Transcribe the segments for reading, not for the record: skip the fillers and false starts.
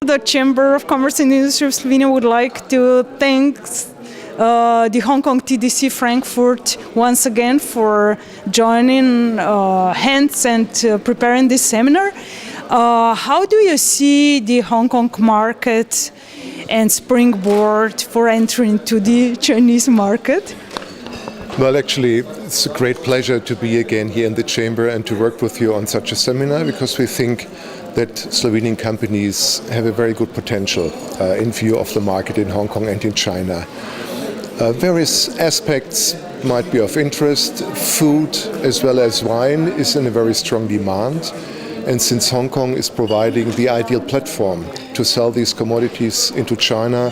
The Chamber of Commerce and Industry of Slovenia would like to thank the Hong Kong TDC Frankfurt once again for joining hands and preparing this seminar. How do you see the Hong Kong market and springboard for entering to the Chinese market? Well, actually, it's a great pleasure to be again here in the Chamber and to work with you on such a seminar, because we think that Slovenian companies have a very good potential in view of the market in Hong Kong and in China. Various aspects might be of interest. Food as well as wine is in a very strong demand. And since Hong Kong is providing the ideal platform to sell these commodities into China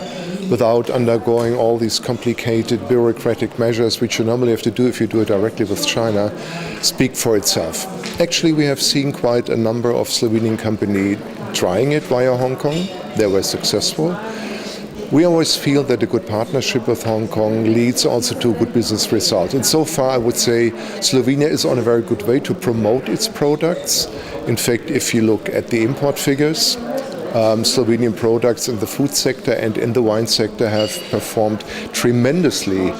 without undergoing all these complicated bureaucratic measures which you normally have to do if you do it directly with China, speak for itself. Actually, we have seen quite a number of Slovenian companies trying it via Hong Kong. They were successful. We always feel that a good partnership with Hong Kong leads also to a good business result. And so far, I would say Slovenia is on a very good way to promote its products. In fact, if you look at the import figures, Slovenian products in the food sector and in the wine sector have performed tremendously.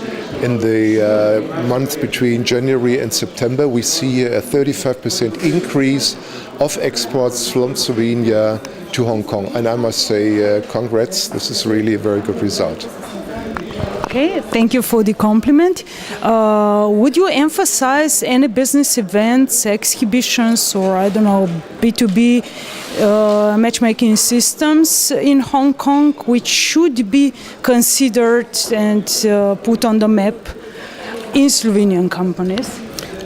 In the month between January and September, we see a 35% increase of exports from Slovenia to Hong Kong. And I must say, congrats, this is really a very good result. Okay, thank you for the compliment. Would you emphasize any business events, exhibitions, or I don't know, B2B matchmaking systems in Hong Kong which should be considered and put on the map in Slovenian companies?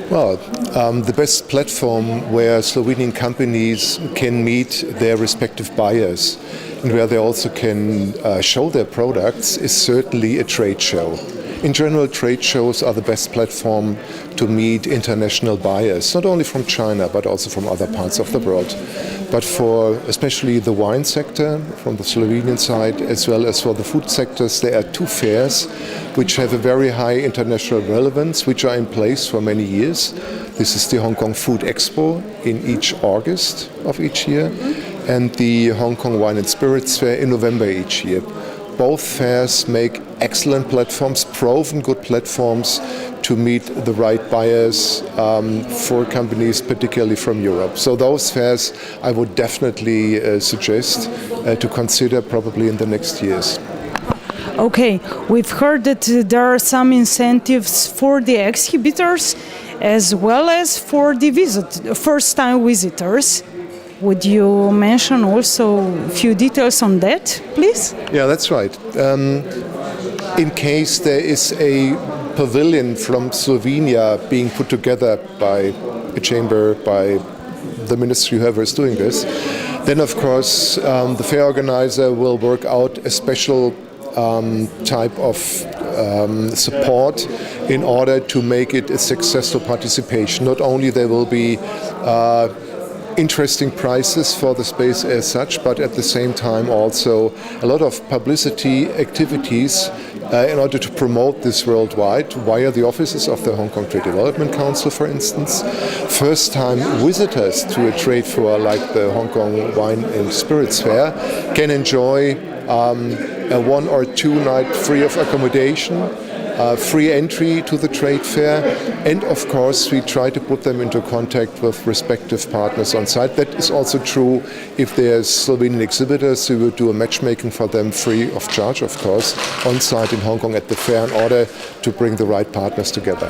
Well, the best platform where Slovenian companies can meet their respective buyers and where they also can show their products is certainly a trade show. In general, trade shows are the best platform to meet international buyers, not only from China, but also from other parts of the world. But for especially the wine sector, from the Slovenian side, as well as for the food sectors, there are two fairs which have a very high international relevance, which are in place for many years. This is the Hong Kong Food Expo in each August of each year, and the Hong Kong Wine and Spirits Fair in November each year. Both fairs make excellent platforms, proven good platforms to meet the right buyers for companies, particularly from Europe. So those fairs I would definitely suggest to consider probably in the next years. Okay, we've heard that there are some incentives for the exhibitors as well as for the first-time visitors. Would you mention also a few details on that, please? Yeah, that's right. In case there is a pavilion from Slovenia being put together by a chamber, by the ministry, whoever is doing this, then of course the fair organizer will work out a special type of support in order to make it a successful participation. Not only there will be interesting prices for the space as such, but at the same time also a lot of publicity activities in order to promote this worldwide via the offices of the Hong Kong Trade Development Council, for instance. First-time visitors to a trade fair like the Hong Kong Wine and Spirits Fair can enjoy a 1 or 2 night free of accommodation, free entry to the trade fair, and of course we try to put them into contact with respective partners on site. That is also true if there's Slovenian exhibitors. We will do a matchmaking for them free of charge, of course, on site in Hong Kong at the fair in order to bring the right partners together.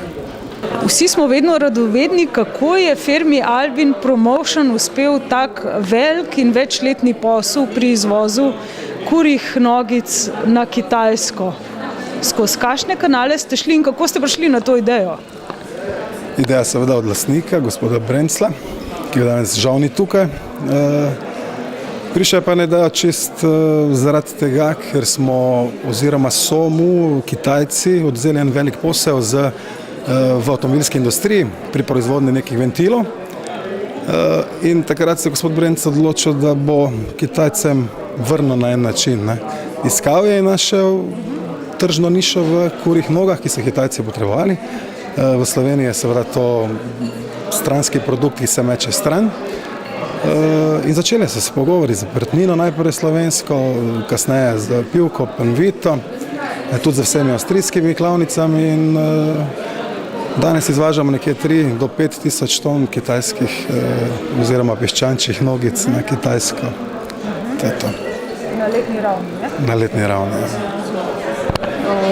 Vsi smo vedno radovedni, kako je firmi Albin Promotion uspel tak velik in večletni posel pri izvozu kurjih nogic na Kitajsko. Skozi kakšne kanale ste šli in kako ste prišli na to idejo? Ideja seveda od lastnika, gospoda Brencla, ki je danes žal ni tukaj. Prišla je pa ideja čist zaradi tega, ker smo oziroma so mu Kitajci odzeli en velik posel v avtomobilski industriji pri proizvodnji nekih ventilov. In takrat se je gospod Brenc odločil, da bo Kitajcem vrnil na en način. Iskal je in našel tržno nišo v kurjih nogah, ki so Kitajci potrebovali. V Sloveniji je seveda to stranski produkt, ki se meče stran. In začeli so se pogovori z Perutnino, najprej slovensko, kasneje z Pivko, Panvito, tudi z vsemi avstrijskimi klavnicami in danes izvažamo nekje 3 do 5 tisoč ton kitajskih oziroma piščančjih nogic na Kitajsko. To je to. Na letni ravni, ne? Na letni ravni, ja.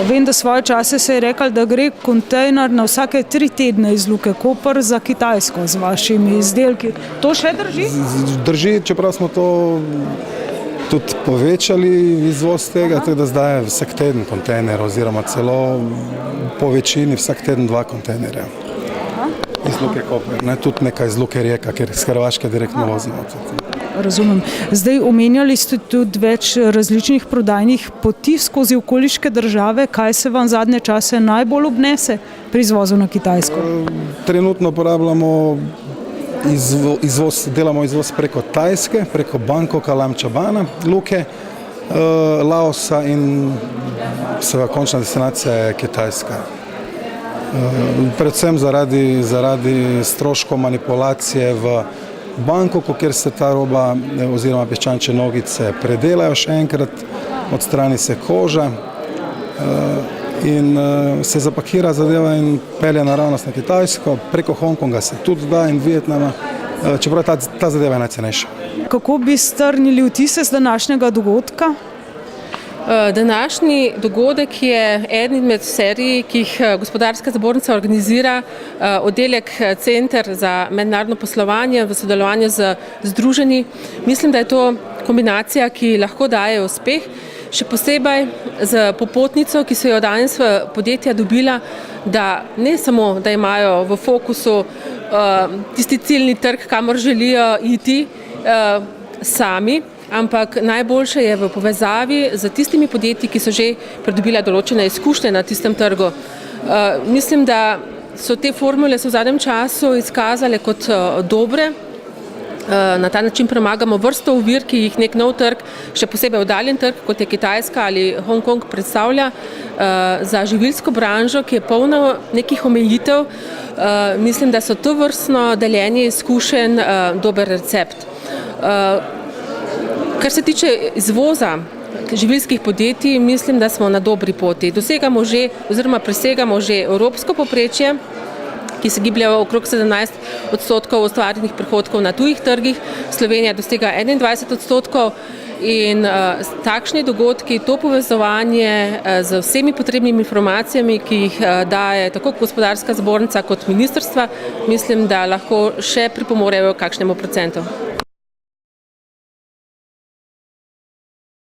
Vem, da svoje čase se je rekli, da gre kontejner na vsake 3 tedne iz Luke Koper za Kitajsko z vašimi izdelki. To še drži? Drži, čeprav smo to tudi povečali izvoz tega, tako da zdaj je vsak teden kontejner oziroma celo po večini vsak teden 2 kontejnerja. Iz Luke Koper, ne, tudi nekaj iz Luke Rijeka, ker iz Hrvaške direktno vozimo. Razumem. Zdaj omenjali ste tudi več različnih prodajnih poti skozi okoliške države. Kaj se vam zadnje čase najbolj obnese pri izvozu na Kitajsko? Trenutno uporabljamo delamo izvoz preko Tajske, preko Bangkoka, Lamčabana, Luke, Laosa in seveda končna destinacija je Kitajska. Predvsem zaradi stroškov manipulacije v Bangkoku, kjer se ta roba oziroma piščančje nogice predelajo še enkrat, odstrani se koža in se zapakira zadeva in pelje naravnost na Kitajsko, preko Hongkonga se tudi da in Vietnama, čeprav ta zadeva je najcenejša. Kako bi strnili vtise z današnjega dogodka? Današnji dogodek je eden izmed serij, ki jih Gospodarska zbornica organizira, oddelek Center za mednarodno poslovanje v sodelovanju z združenji. Mislim, da je to kombinacija, ki lahko daje uspeh, še posebej z popotnico, ki so jo danes podjetja dobila, da ne samo, da imajo v fokusu tisti ciljni trg, kamor želijo iti sami, ampak najboljše je v povezavi z tistimi podjetji, ki so že pridobila določene izkušnje na tistem trgu. Mislim, da so te formule v zadnjem času izkazale kot dobre. Na ta način premagamo vrsto ovir, ki jih nek nov trg, še posebej oddaljen trg, kot je Kitajska ali Hongkong, predstavlja za živilsko branžo, ki je polna nekih omejitev. Mislim, da so to vrstno deljenje izkušenj dober recept. Kar se tiče izvoza živilskih podjetij, mislim, da smo na dobri poti. Dosegamo že oziroma presegamo že evropsko povprečje, ki se giblje okrog 17% ustvarjenih prihodkov na tujih trgih. Slovenija dosega 21% in takšni dogodki, to povezovanje z vsemi potrebnimi informacijami, ki jih daje tako Gospodarska zbornica kot ministrstva, mislim, da lahko še pripomorejo kakšnemu procentu.